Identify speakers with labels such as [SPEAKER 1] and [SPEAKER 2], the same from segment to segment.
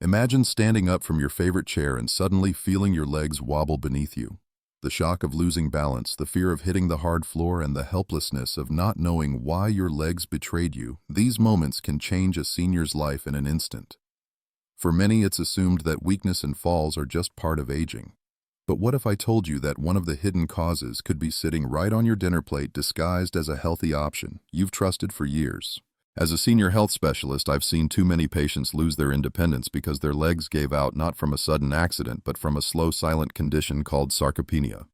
[SPEAKER 1] Imagine standing up from your favorite chair and suddenly feeling your legs wobble beneath you. The shock of losing balance, the fear of hitting the hard floor, and the helplessness of not knowing why your legs betrayed you, these moments can change a senior's life in an instant. For many, it's assumed that weakness and falls are just part of aging. But what if I told you that one of the hidden causes could be sitting right on your dinner plate disguised as a healthy option you've trusted for years? As a senior health specialist, I've seen too many patients lose their independence because their legs gave out not from a sudden accident but from a slow, silent condition called sarcopenia.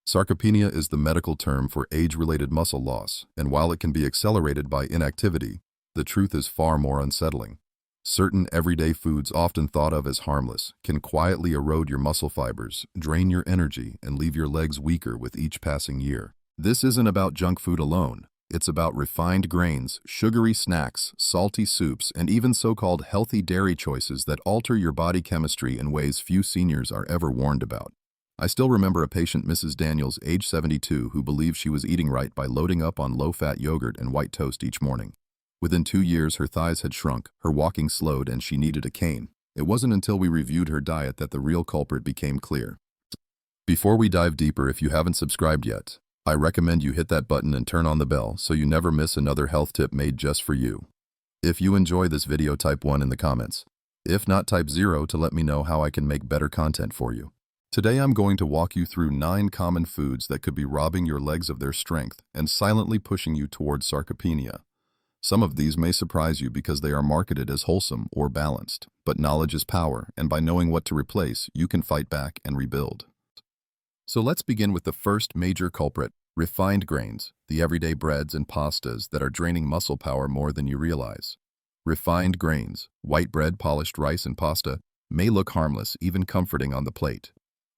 [SPEAKER 1] Sarcopenia is the medical term for age-related muscle loss, and while it can be accelerated by inactivity, the truth is far more unsettling. Certain everyday foods often thought of as harmless can quietly erode your muscle fibers, drain your energy, and leave your legs weaker with each passing year. This isn't about junk food alone. It's about refined grains, sugary snacks, salty soups, and even so-called healthy dairy choices that alter your body chemistry in ways few seniors are ever warned about. I still remember a patient, Mrs. Daniels, age 72, who believed she was eating right by loading up on low-fat yogurt and white toast each morning. Within 2 years, her thighs had shrunk, her walking slowed, and she needed a cane. It wasn't until we reviewed her diet that the real culprit became clear. Before we dive deeper, if you haven't subscribed yet, I recommend you hit that button and turn on the bell so you never miss another health tip made just for you. If you enjoy this video, type 1 in the comments. If not, type 0 to let me know how I can make better content for you. Today I'm going to walk you through 9 common foods that could be robbing your legs of their strength and silently pushing you towards sarcopenia. Some of these may surprise you because they are marketed as wholesome or balanced, but knowledge is power, and by knowing what to replace, you can fight back and rebuild. So let's begin with the first major culprit, refined grains, the everyday breads and pastas that are draining muscle power more than you realize. Refined grains, white bread, polished rice, and pasta, may look harmless, even comforting on the plate.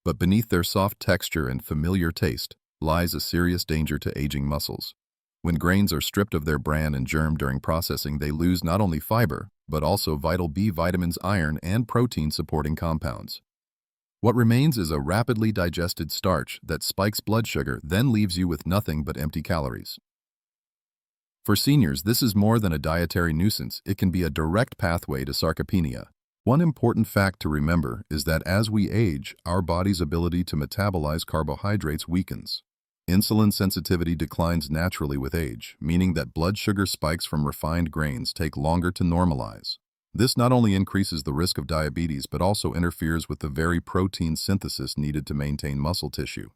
[SPEAKER 1] But beneath their soft texture and familiar taste lies a serious danger to aging muscles. When grains are stripped of their bran and germ during processing, they lose not only fiber, but also vital B vitamins, iron, and protein-supporting compounds. What remains is a rapidly digested starch that spikes blood sugar, then leaves you with nothing but empty calories. For seniors, this is more than a dietary nuisance. It can be a direct pathway to sarcopenia. One important fact to remember is that as we age, our body's ability to metabolize carbohydrates weakens. Insulin sensitivity declines naturally with age, meaning that blood sugar spikes from refined grains take longer to normalize. This not only increases the risk of diabetes but also interferes with the very protein synthesis needed to maintain muscle tissue.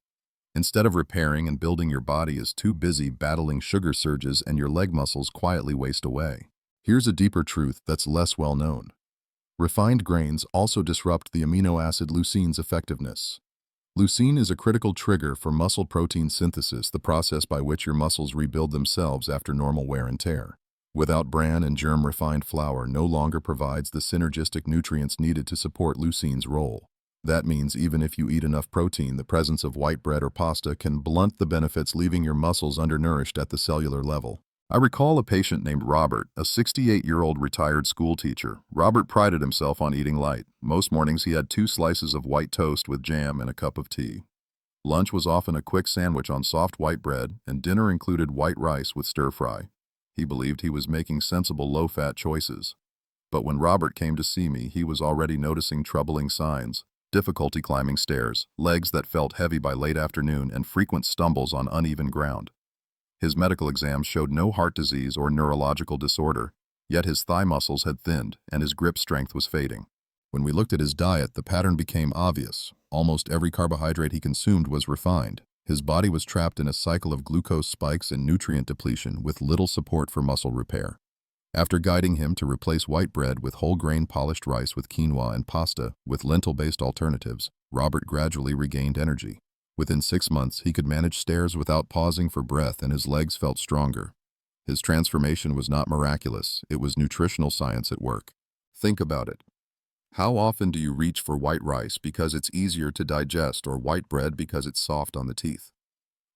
[SPEAKER 1] Instead of repairing and building, your body is too busy battling sugar surges and your leg muscles quietly waste away. Here's a deeper truth that's less well known. Refined grains also disrupt the amino acid leucine's effectiveness. Leucine is a critical trigger for muscle protein synthesis, the process by which your muscles rebuild themselves after normal wear and tear. Without bran and germ, refined flour no longer provides the synergistic nutrients needed to support leucine's role. That means even if you eat enough protein, the presence of white bread or pasta can blunt the benefits, leaving your muscles undernourished at the cellular level. I recall a patient named Robert, a 68-year-old retired school teacher. Robert prided himself on eating light. Most mornings he had 2 slices of white toast with jam and a cup of tea. Lunch was often a quick sandwich on soft white bread, and dinner included white rice with stir-fry. He believed he was making sensible low-fat choices. But when Robert came to see me, he was already noticing troubling signs: difficulty climbing stairs, legs that felt heavy by late afternoon, and frequent stumbles on uneven ground. His medical exams showed no heart disease or neurological disorder, yet his thigh muscles had thinned and his grip strength was fading. When we looked at his diet, the pattern became obvious. Almost every carbohydrate he consumed was refined. His body was trapped in a cycle of glucose spikes and nutrient depletion with little support for muscle repair. After guiding him to replace white bread with whole grain polished rice with quinoa and pasta with lentil-based alternatives, Robert gradually regained energy. Within 6 months, he could manage stairs without pausing for breath, and his legs felt stronger. His transformation was not miraculous, it was nutritional science at work. Think about it. How often do you reach for white rice because it's easier to digest, or white bread because it's soft on the teeth?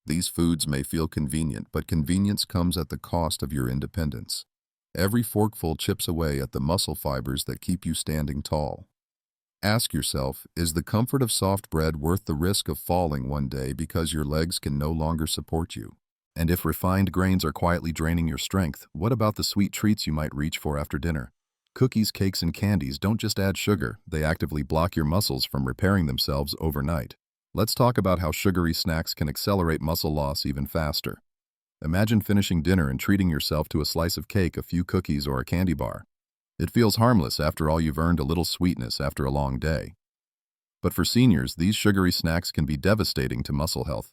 [SPEAKER 1] These foods may feel convenient, but convenience comes at the cost of your independence. Every forkful chips away at the muscle fibers that keep you standing tall. Ask yourself, is the comfort of soft bread worth the risk of falling one day because your legs can no longer support you? And if refined grains are quietly draining your strength, what about the sweet treats you might reach for after dinner? Cookies, cakes, and candies don't just add sugar, they actively block your muscles from repairing themselves overnight. Let's talk about how sugary snacks can accelerate muscle loss even faster. Imagine finishing dinner and treating yourself to a slice of cake, a few cookies, or a candy bar. It feels harmless. After all, you've earned a little sweetness after a long day. But for seniors, these sugary snacks can be devastating to muscle health.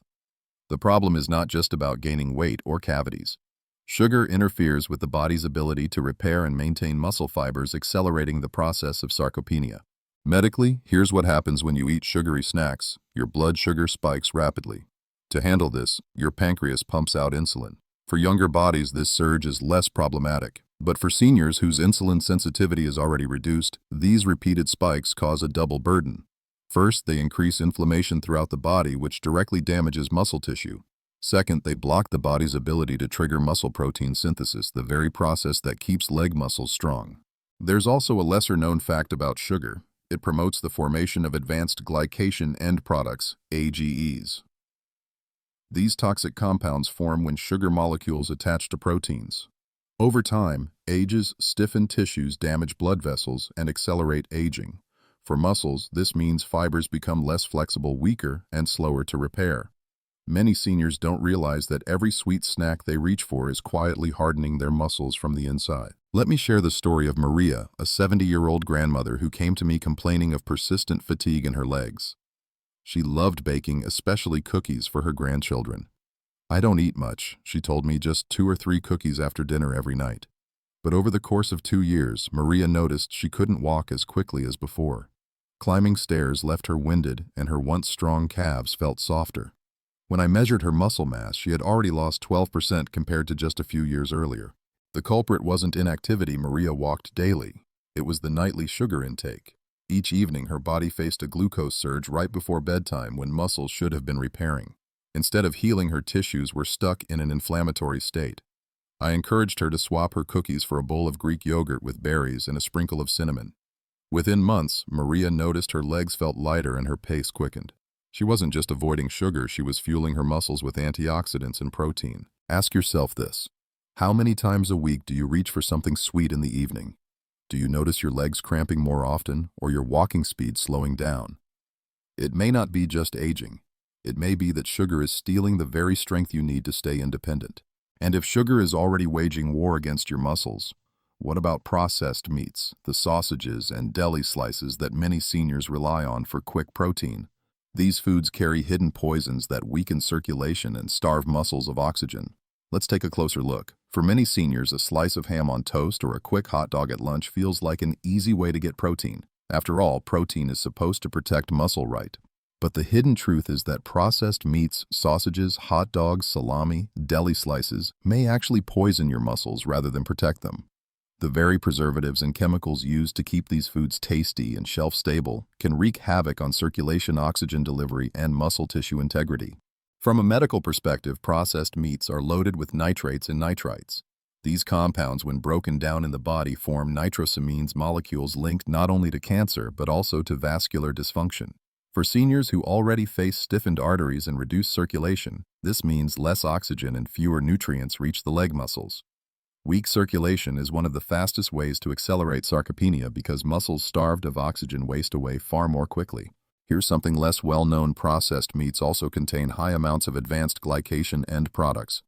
[SPEAKER 1] The problem is not just about gaining weight or cavities. Sugar interferes with the body's ability to repair and maintain muscle fibers, accelerating the process of sarcopenia. Medically, here's what happens when you eat sugary snacks. Your blood sugar spikes rapidly. To handle this, your pancreas pumps out insulin. For younger bodies, this surge is less problematic. But for seniors whose insulin sensitivity is already reduced, these repeated spikes cause a double burden. First, they increase inflammation throughout the body, which directly damages muscle tissue. Second, they block the body's ability to trigger muscle protein synthesis, the very process that keeps leg muscles strong. There's also a lesser-known fact about sugar. It promotes the formation of advanced glycation end products, AGEs. These toxic compounds form when sugar molecules attach to proteins. Over time, AGEs stiffen tissues, damage blood vessels, and accelerate aging. For muscles, this means fibers become less flexible, weaker, and slower to repair. Many seniors don't realize that every sweet snack they reach for is quietly hardening their muscles from the inside. Let me share the story of Maria, a 70-year-old grandmother who came to me complaining of persistent fatigue in her legs. She loved baking, especially cookies for her grandchildren. "I don't eat much," she told me, "just 2 or 3 cookies after dinner every night." But over the course of 2 years, Maria noticed she couldn't walk as quickly as before. Climbing stairs left her winded, and her once strong calves felt softer. When I measured her muscle mass, she had already lost 12% compared to just a few years earlier. The culprit wasn't inactivity. Maria walked daily. It was the nightly sugar intake. Each evening, her body faced a glucose surge right before bedtime when muscles should have been repairing. Instead of healing, her tissues were stuck in an inflammatory state. I encouraged her to swap her cookies for a bowl of Greek yogurt with berries and a sprinkle of cinnamon. Within months, Maria noticed her legs felt lighter and her pace quickened. She wasn't just avoiding sugar, she was fueling her muscles with antioxidants and protein. Ask yourself this: how many times a week do you reach for something sweet in the evening? Do you notice your legs cramping more often or your walking speed slowing down? It may not be just aging. It may be that sugar is stealing the very strength you need to stay independent. And if sugar is already waging war against your muscles, what about processed meats, the sausages and deli slices that many seniors rely on for quick protein? These foods carry hidden poisons that weaken circulation and starve muscles of oxygen. Let's take a closer look. For many seniors, a slice of ham on toast or a quick hot dog at lunch feels like an easy way to get protein. After all, protein is supposed to protect muscle, right? But the hidden truth is that processed meats, sausages, hot dogs, salami, deli slices may actually poison your muscles rather than protect them. The very preservatives and chemicals used to keep these foods tasty and shelf-stable can wreak havoc on circulation, oxygen delivery, and muscle tissue integrity. From a medical perspective, processed meats are loaded with nitrates and nitrites. These compounds, when broken down in the body, form nitrosamines, molecules linked not only to cancer but also to vascular dysfunction. For seniors who already face stiffened arteries and reduced circulation, this means less oxygen and fewer nutrients reach the leg muscles. Weak circulation is one of the fastest ways to accelerate sarcopenia because muscles starved of oxygen waste away far more quickly. Here's something less well-known: processed meats also contain high amounts of advanced glycation end products,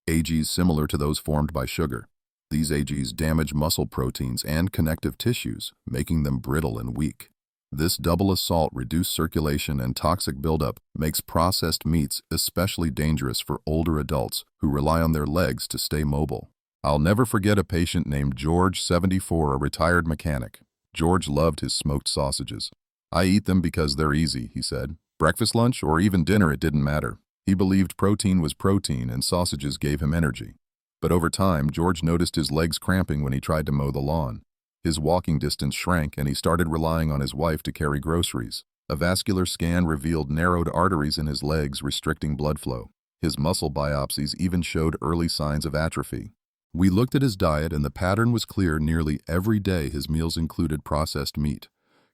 [SPEAKER 1] AGEs similar to those formed by sugar. These AGEs damage muscle proteins and connective tissues, making them brittle and weak. This double assault, reduced circulation and toxic buildup, makes processed meats especially dangerous for older adults who rely on their legs to stay mobile. I'll never forget a patient named George, 74, a retired mechanic. George loved his smoked sausages. "I eat them because they're easy," he said. Breakfast, lunch, or even dinner, it didn't matter. He believed protein was protein and sausages gave him energy. But over time, George noticed his legs cramping when he tried to mow the lawn. His walking distance shrank and he started relying on his wife to carry groceries. A vascular scan revealed narrowed arteries in his legs, restricting blood flow. His muscle biopsies even showed early signs of atrophy. We looked at his diet and the pattern was clear. Nearly every day his meals included processed meat.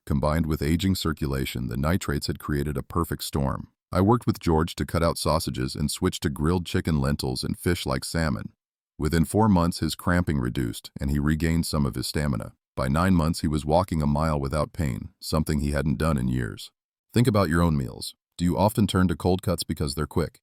[SPEAKER 1] Combined with aging circulation, the nitrates had created a perfect storm. I worked with George to cut out sausages and switch to grilled chicken, lentils, and fish like salmon. Within 4 months, his cramping reduced and he regained some of his stamina. By 9 months, he was walking a mile without pain, something he hadn't done in years. Think about your own meals. Do you often turn to cold cuts because they're quick?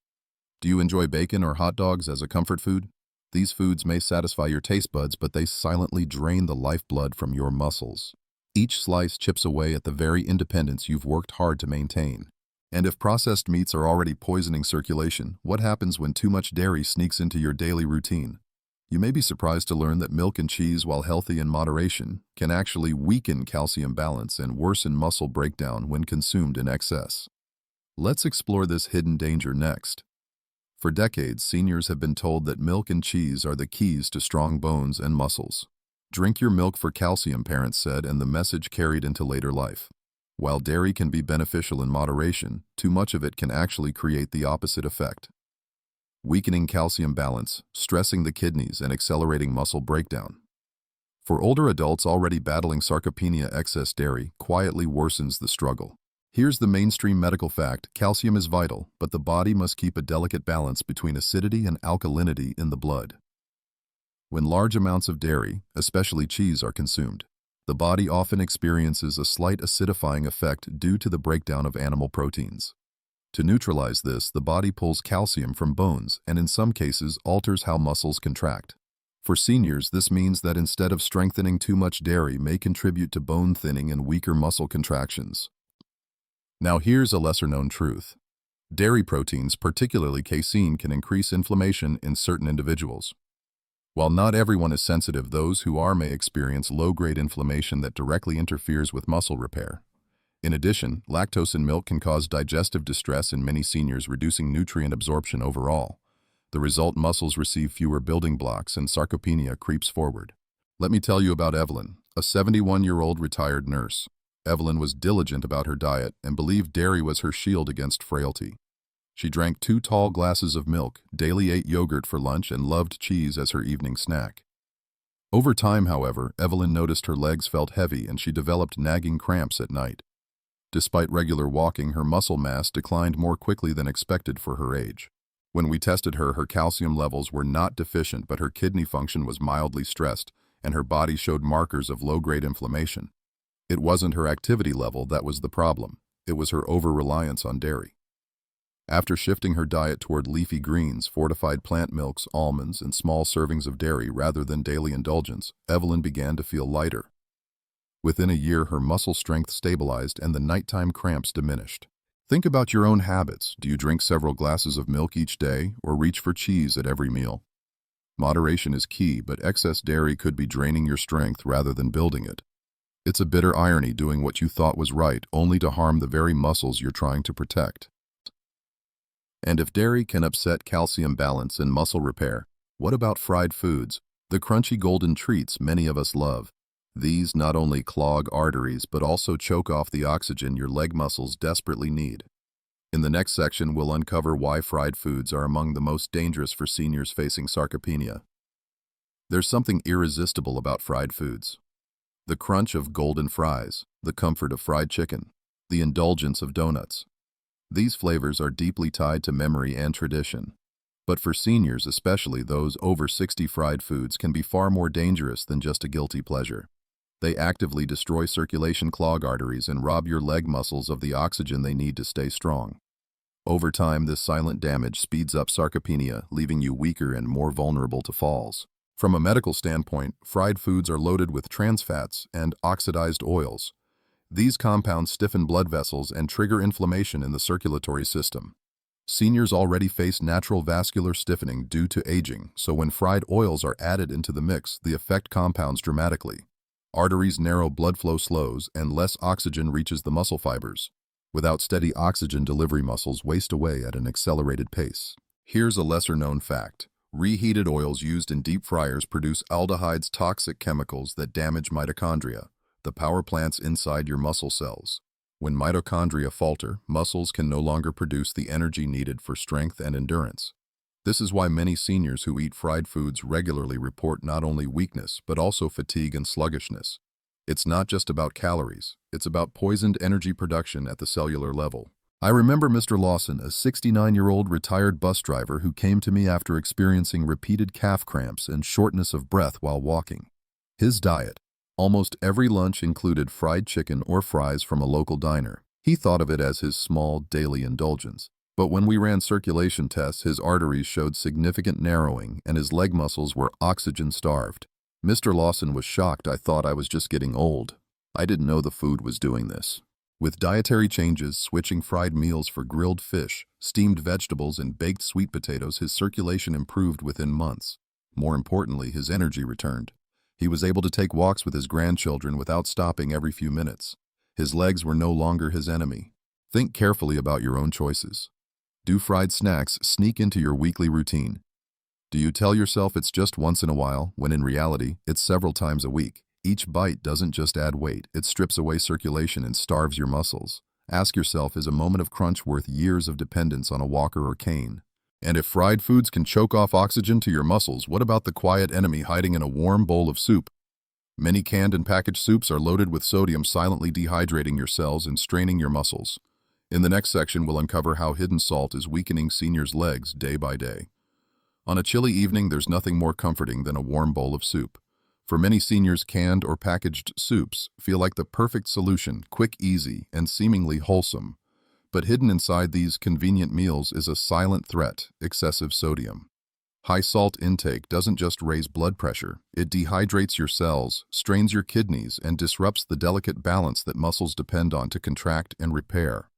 [SPEAKER 1] Do you enjoy bacon or hot dogs as a comfort food? These foods may satisfy your taste buds, but they silently drain the lifeblood from your muscles. Each slice chips away at the very independence you've worked hard to maintain. And if processed meats are already poisoning circulation, what happens when too much dairy sneaks into your daily routine? You may be surprised to learn that milk and cheese, while healthy in moderation, can actually weaken calcium balance and worsen muscle breakdown when consumed in excess. Let's explore this hidden danger next. For decades, seniors have been told that milk and cheese are the keys to strong bones and muscles. Drink your milk for calcium, parents said, and the message carried into later life. While dairy can be beneficial in moderation, too much of it can actually create the opposite effect, weakening calcium balance, stressing the kidneys, and accelerating muscle breakdown. For older adults already battling sarcopenia, excess dairy quietly worsens the struggle. Here's the mainstream medical fact: calcium is vital, but the body must keep a delicate balance between acidity and alkalinity in the blood. When large amounts of dairy, especially cheese, are consumed, the body often experiences a slight acidifying effect due to the breakdown of animal proteins. To neutralize this, the body pulls calcium from bones and in some cases alters how muscles contract. For seniors, this means that instead of strengthening, too much dairy may contribute to bone thinning and weaker muscle contractions. Now here's a lesser-known truth. Dairy proteins, particularly casein, can increase inflammation in certain individuals. While not everyone is sensitive, those who are may experience low-grade inflammation that directly interferes with muscle repair. In addition, lactose in milk can cause digestive distress in many seniors, reducing nutrient absorption overall. The result: muscles receive fewer building blocks and sarcopenia creeps forward. Let me tell you about Evelyn, a 71-year-old retired nurse. Evelyn was diligent about her diet and believed dairy was her shield against frailty. She drank 2 tall glasses of milk, daily ate yogurt for lunch, and loved cheese as her evening snack. Over time, however, Evelyn noticed her legs felt heavy and she developed nagging cramps at night. Despite regular walking, her muscle mass declined more quickly than expected for her age. When we tested her, her calcium levels were not deficient, but her kidney function was mildly stressed, and her body showed markers of low-grade inflammation. It wasn't her activity level that was the problem. It was her over-reliance on dairy. After shifting her diet toward leafy greens, fortified plant milks, almonds, and small servings of dairy rather than daily indulgence, Evelyn began to feel lighter. Within a year, her muscle strength stabilized and the nighttime cramps diminished. Think about your own habits. Do you drink several glasses of milk each day or reach for cheese at every meal? Moderation is key, but excess dairy could be draining your strength rather than building it. It's a bitter irony, doing what you thought was right only to harm the very muscles you're trying to protect. And if dairy can upset calcium balance and muscle repair, what about fried foods, the crunchy golden treats many of us love? These not only clog arteries but also choke off the oxygen your leg muscles desperately need. In the next section, we'll uncover why fried foods are among the most dangerous for seniors facing sarcopenia. There's something irresistible about fried foods. The crunch of golden fries, the comfort of fried chicken, the indulgence of donuts. These flavors are deeply tied to memory and tradition. But for seniors, especially those over 60, fried foods can be far more dangerous than just a guilty pleasure. They actively destroy circulation, clog arteries, and rob your leg muscles of the oxygen they need to stay strong. Over time, this silent damage speeds up sarcopenia, leaving you weaker and more vulnerable to falls. From a medical standpoint, fried foods are loaded with trans fats and oxidized oils. These compounds stiffen blood vessels and trigger inflammation in the circulatory system. Seniors already face natural vascular stiffening due to aging, so when fried oils are added into the mix, the effect compounds dramatically. Arteries narrow, blood flow slows, and less oxygen reaches the muscle fibers. Without steady oxygen delivery, muscles waste away at an accelerated pace. Here's a lesser-known fact. Reheated oils used in deep fryers produce aldehydes, toxic chemicals that damage mitochondria, the power plants inside your muscle cells. When mitochondria falter, muscles can no longer produce the energy needed for strength and endurance. This is why many seniors who eat fried foods regularly report not only weakness but also fatigue and sluggishness. It's not just about calories, it's about poisoned energy production at the cellular level. I remember Mr. Lawson, a 69-year-old retired bus driver who came to me after experiencing repeated calf cramps and shortness of breath while walking. His diet, Almost every lunch included fried chicken or fries from a local diner. He thought of it as his small, daily indulgence. But when we ran circulation tests, his arteries showed significant narrowing and his leg muscles were oxygen-starved. Mr. Lawson was shocked. I thought I was just getting old. I didn't know the food was doing this. With dietary changes, switching fried meals for grilled fish, steamed vegetables, and baked sweet potatoes, his circulation improved within months. More importantly, his energy returned. He was able to take walks with his grandchildren without stopping every few minutes. His legs were no longer his enemy. Think carefully about your own choices. Do fried snacks sneak into your weekly routine? Do you tell yourself it's just once in a while, when in reality, it's several times a week? Each bite doesn't just add weight, it strips away circulation and starves your muscles. Ask yourself, is a moment of crunch worth years of dependence on a walker or cane? And if fried foods can choke off oxygen to your muscles, what about the quiet enemy hiding in a warm bowl of soup? Many canned and packaged soups are loaded with sodium, silently dehydrating your cells and straining your muscles. In the next section, we'll uncover how hidden salt is weakening seniors' legs day by day. On a chilly evening, there's nothing more comforting than a warm bowl of soup. For many seniors, canned or packaged soups feel like the perfect solution, quick, easy, and seemingly wholesome. But hidden inside these convenient meals is a silent threat: excessive sodium. High salt intake doesn't just raise blood pressure, it dehydrates your cells, strains your kidneys, and disrupts the delicate balance that muscles depend on to contract and repair.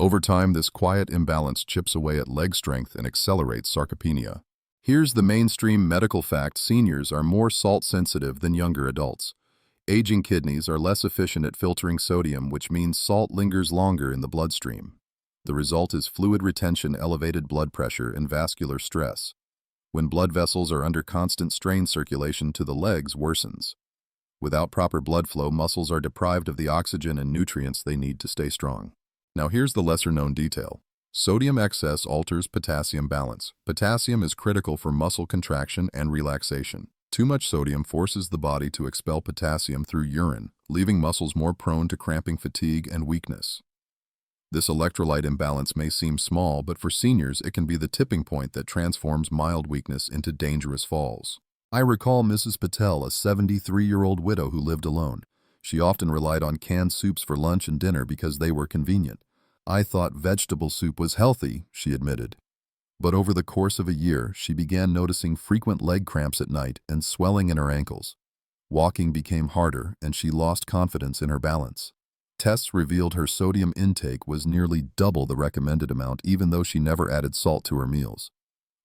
[SPEAKER 1] Over time, this quiet imbalance chips away at leg strength and accelerates sarcopenia. Here's the mainstream medical fact: seniors are more salt-sensitive than younger adults. Aging kidneys are less efficient at filtering sodium, which means salt lingers longer in the bloodstream. The result is fluid retention, elevated blood pressure, and vascular stress. When blood vessels are under constant strain, circulation to the legs worsens. Without proper blood flow, muscles are deprived of the oxygen and nutrients they need to stay strong. Now here's the lesser-known detail. Sodium excess alters potassium balance. Potassium is critical for muscle contraction and relaxation. Too much sodium forces the body to expel potassium through urine, leaving muscles more prone to cramping, fatigue, and weakness. This electrolyte imbalance may seem small, but for seniors it can be the tipping point that transforms mild weakness into dangerous falls. I recall Mrs. Patel, a 73-year-old widow who lived alone. She often relied on canned soups for lunch and dinner because they were convenient. I thought vegetable soup was healthy, she admitted. But over the course of a year, she began noticing frequent leg cramps at night and swelling in her ankles. Walking became harder, and she lost confidence in her balance. Tests revealed her sodium intake was nearly double the recommended amount, even though she never added salt to her meals.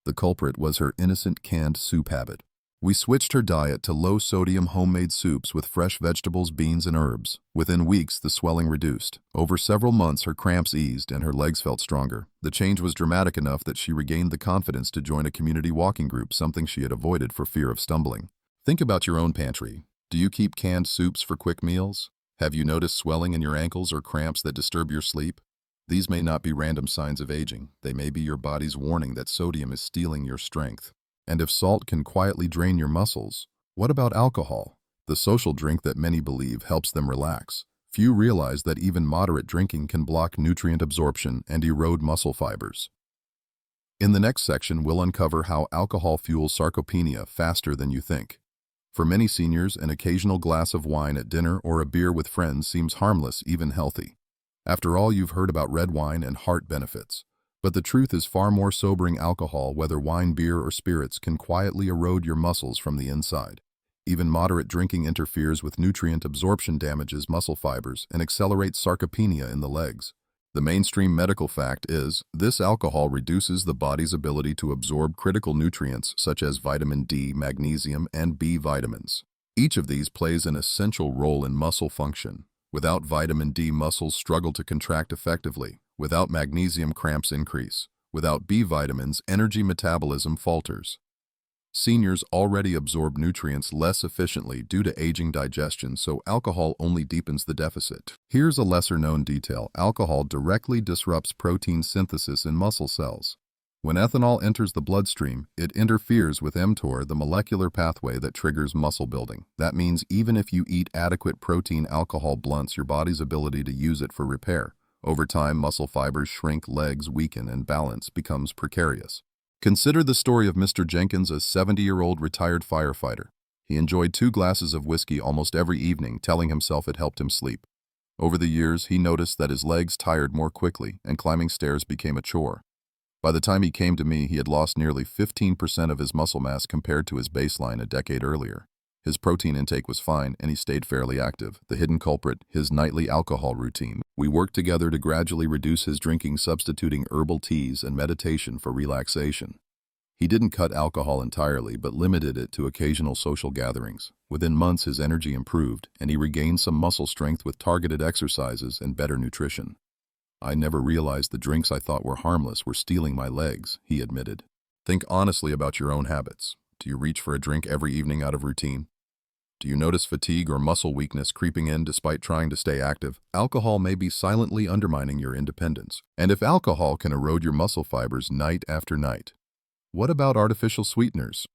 [SPEAKER 1] The culprit was her innocent canned soup habit. We switched her diet to low-sodium homemade soups with fresh vegetables, beans, and herbs. Within weeks, the swelling reduced. Over several months, her cramps eased and her legs felt stronger. The change was dramatic enough that she regained the confidence to join a community walking group, something she had avoided for fear of stumbling. Think about your own pantry. Do you keep canned soups for quick meals? Have you noticed swelling in your ankles or cramps that disturb your sleep? These may not be random signs of aging. They may be your body's warning that sodium is stealing your strength. And if salt can quietly drain your muscles, what about alcohol? The social drink that many believe helps them relax. Few realize that even moderate drinking can block nutrient absorption and erode muscle fibers. In the next section, we'll uncover how alcohol fuels sarcopenia faster than you think. For many seniors, an occasional glass of wine at dinner or a beer with friends seems harmless, even healthy. After all, you've heard about red wine and heart benefits. But the truth is far more sobering. Alcohol, whether wine, beer, or spirits, can quietly erode your muscles from the inside. Even moderate drinking interferes with nutrient absorption, damages muscle fibers, and accelerates sarcopenia in the legs. The mainstream medical fact is, this alcohol reduces the body's ability to absorb critical nutrients such as vitamin D, magnesium, and B vitamins. Each of these plays an essential role in muscle function. Without vitamin D, muscles struggle to contract effectively. Without magnesium, cramps increase. Without B vitamins, energy metabolism falters. Seniors already absorb nutrients less efficiently due to aging digestion, so alcohol only deepens the deficit. Here's a lesser-known detail. Alcohol directly disrupts protein synthesis in muscle cells. When ethanol enters the bloodstream, it interferes with mTOR, the molecular pathway that triggers muscle building. That means even if you eat adequate protein, alcohol blunts your body's ability to use it for repair. Over time, muscle fibers shrink, legs weaken, and balance becomes precarious. Consider the story of Mr. Jenkins, a 70-year-old retired firefighter. He enjoyed 2 glasses of whiskey almost every evening, telling himself it helped him sleep. Over the years, he noticed that his legs tired more quickly and climbing stairs became a chore. By the time he came to me, he had lost nearly 15% of his muscle mass compared to his baseline a decade earlier. His protein intake was fine, and he stayed fairly active. The hidden culprit, his nightly alcohol routine. We worked together to gradually reduce his drinking, substituting herbal teas and meditation for relaxation. He didn't cut alcohol entirely, but limited it to occasional social gatherings. Within months, his energy improved, and he regained some muscle strength with targeted exercises and better nutrition. "I never realized the drinks I thought were harmless were stealing my legs," he admitted. Think honestly about your own habits. Do you reach for a drink every evening out of routine? Do you notice fatigue or muscle weakness creeping in despite trying to stay active? Alcohol may be silently undermining your independence. And if alcohol can erode your muscle fibers night after night, what about artificial sweeteners?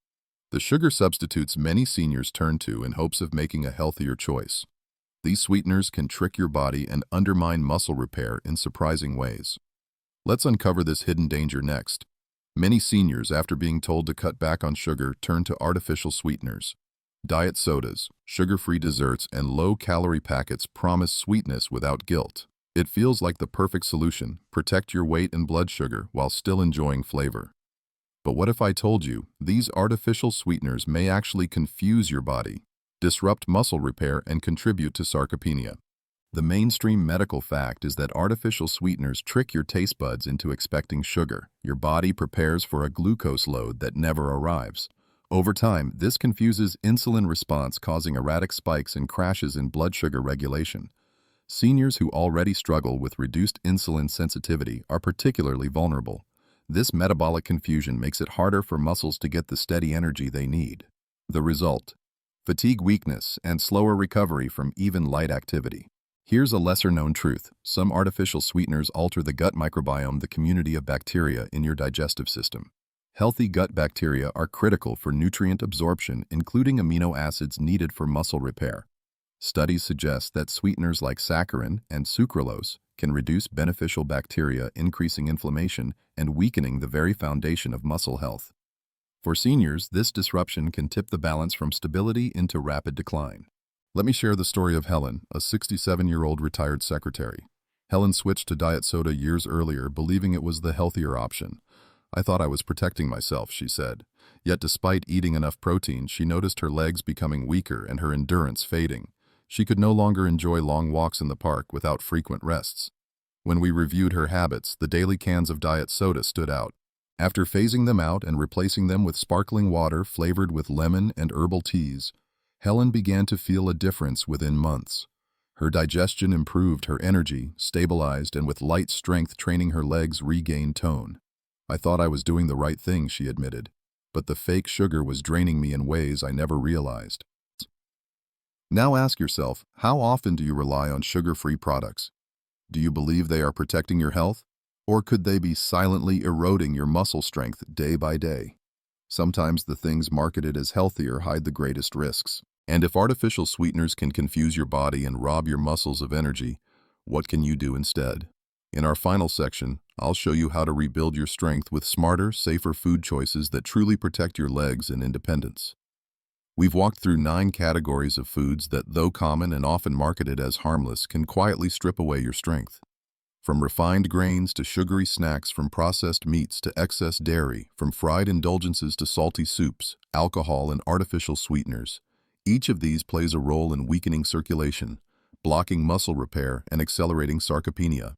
[SPEAKER 1] The sugar substitutes many seniors turn to in hopes of making a healthier choice. These sweeteners can trick your body and undermine muscle repair in surprising ways. Let's uncover this hidden danger next. Many seniors, after being told to cut back on sugar, turn to artificial sweeteners. Diet sodas, sugar-free desserts, and low-calorie packets promise sweetness without guilt. It feels like the perfect solution: protect your weight and blood sugar while still enjoying flavor. But what if I told you these artificial sweeteners may actually confuse your body, disrupt muscle repair, and contribute to sarcopenia? The mainstream medical fact is that artificial sweeteners trick your taste buds into expecting sugar. Your body prepares for a glucose load that never arrives. Over time, this confuses insulin response, causing erratic spikes and crashes in blood sugar regulation. Seniors who already struggle with reduced insulin sensitivity are particularly vulnerable. This metabolic confusion makes it harder for muscles to get the steady energy they need. The result: fatigue, weakness, and slower recovery from even light activity. Here's a lesser-known truth: some artificial sweeteners alter the gut microbiome, the community of bacteria in your digestive system. Healthy gut bacteria are critical for nutrient absorption, including amino acids needed for muscle repair. Studies suggest that sweeteners like saccharin and sucralose can reduce beneficial bacteria, increasing inflammation and weakening the very foundation of muscle health. For seniors, this disruption can tip the balance from stability into rapid decline. Let me share the story of Helen, a 67-year-old retired secretary. Helen switched to diet soda years earlier, believing it was the healthier option. "I thought I was protecting myself," she said. Yet despite eating enough protein, she noticed her legs becoming weaker and her endurance fading. She could no longer enjoy long walks in the park without frequent rests. When we reviewed her habits, the daily cans of diet soda stood out. After phasing them out and replacing them with sparkling water flavored with lemon and herbal teas, Helen began to feel a difference within months. Her digestion improved, her energy stabilized, and with light strength training, her legs regained tone. "I thought I was doing the right thing," she admitted, "but the fake sugar was draining me in ways I never realized." Now ask yourself, how often do you rely on sugar-free products? Do you believe they are protecting your health? Or could they be silently eroding your muscle strength day by day? Sometimes the things marketed as healthier hide the greatest risks. And if artificial sweeteners can confuse your body and rob your muscles of energy, what can you do instead? In our final section, I'll show you how to rebuild your strength with smarter, safer food choices that truly protect your legs and independence. We've walked through 9 categories of foods that, though common and often marketed as harmless, can quietly strip away your strength. From refined grains to sugary snacks, from processed meats to excess dairy, from fried indulgences to salty soups, alcohol and artificial sweeteners, each of these plays a role in weakening circulation, blocking muscle repair, and accelerating sarcopenia.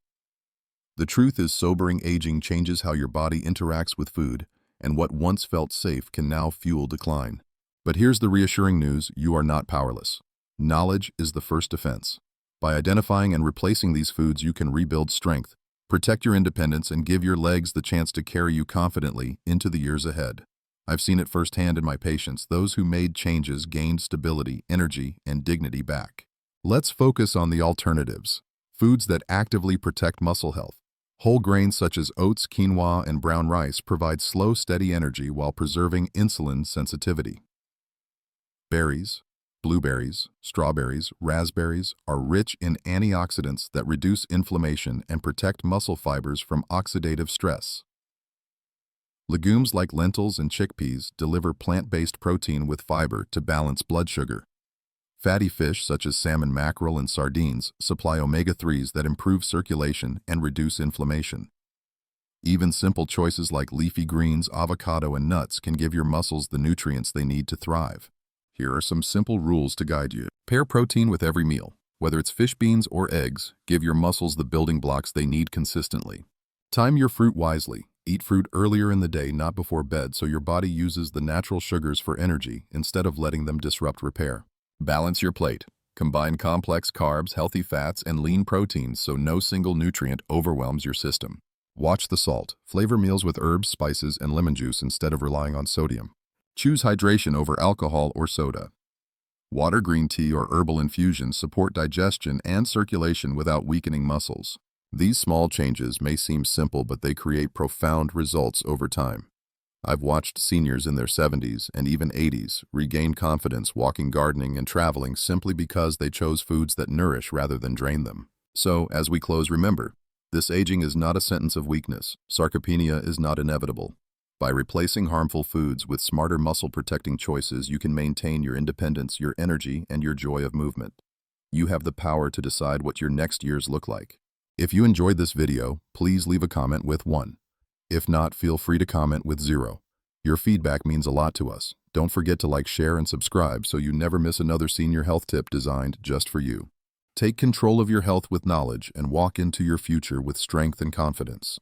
[SPEAKER 1] The truth is, sobering aging changes how your body interacts with food, and what once felt safe can now fuel decline. But here's the reassuring news: you are not powerless. Knowledge is the first defense. By identifying and replacing these foods, you can rebuild strength, protect your independence, and give your legs the chance to carry you confidently into the years ahead. I've seen it firsthand in my patients. Those who made changes gained stability, energy, and dignity back. Let's focus on the alternatives. Foods that actively protect muscle health. Whole grains such as oats, quinoa, and brown rice provide slow, steady energy while preserving insulin sensitivity. Berries, blueberries, strawberries, raspberries are rich in antioxidants that reduce inflammation and protect muscle fibers from oxidative stress. Legumes like lentils and chickpeas deliver plant-based protein with fiber to balance blood sugar. Fatty fish such as salmon, mackerel, and sardines supply omega-3s that improve circulation and reduce inflammation. Even simple choices like leafy greens, avocado, and nuts can give your muscles the nutrients they need to thrive. Here are some simple rules to guide you. Pair protein with every meal. Whether it's fish, beans, or eggs, give your muscles the building blocks they need consistently. Time your fruit wisely. Eat fruit earlier in the day, not before bed, so your body uses the natural sugars for energy instead of letting them disrupt repair. Balance your plate. Combine complex carbs, healthy fats, and lean proteins so no single nutrient overwhelms your system. Watch the salt. Flavor meals with herbs, spices, and lemon juice instead of relying on sodium. Choose hydration over alcohol or soda. Water, green tea, or herbal infusions support digestion and circulation without weakening muscles. These small changes may seem simple, but they create profound results over time. I've watched seniors in their 70s and even 80s regain confidence walking, gardening, and traveling simply because they chose foods that nourish rather than drain them. So, as we close, remember, this aging is not a sentence of weakness. Sarcopenia is not inevitable. By replacing harmful foods with smarter muscle-protecting choices, you can maintain your independence, your energy, and your joy of movement. You have the power to decide what your next years look like. If you enjoyed this video, please leave a comment with 1. If not, feel free to comment with 0. Your feedback means a lot to us. Don't forget to like, share, and subscribe so you never miss another senior health tip designed just for you. Take control of your health with knowledge and walk into your future with strength and confidence.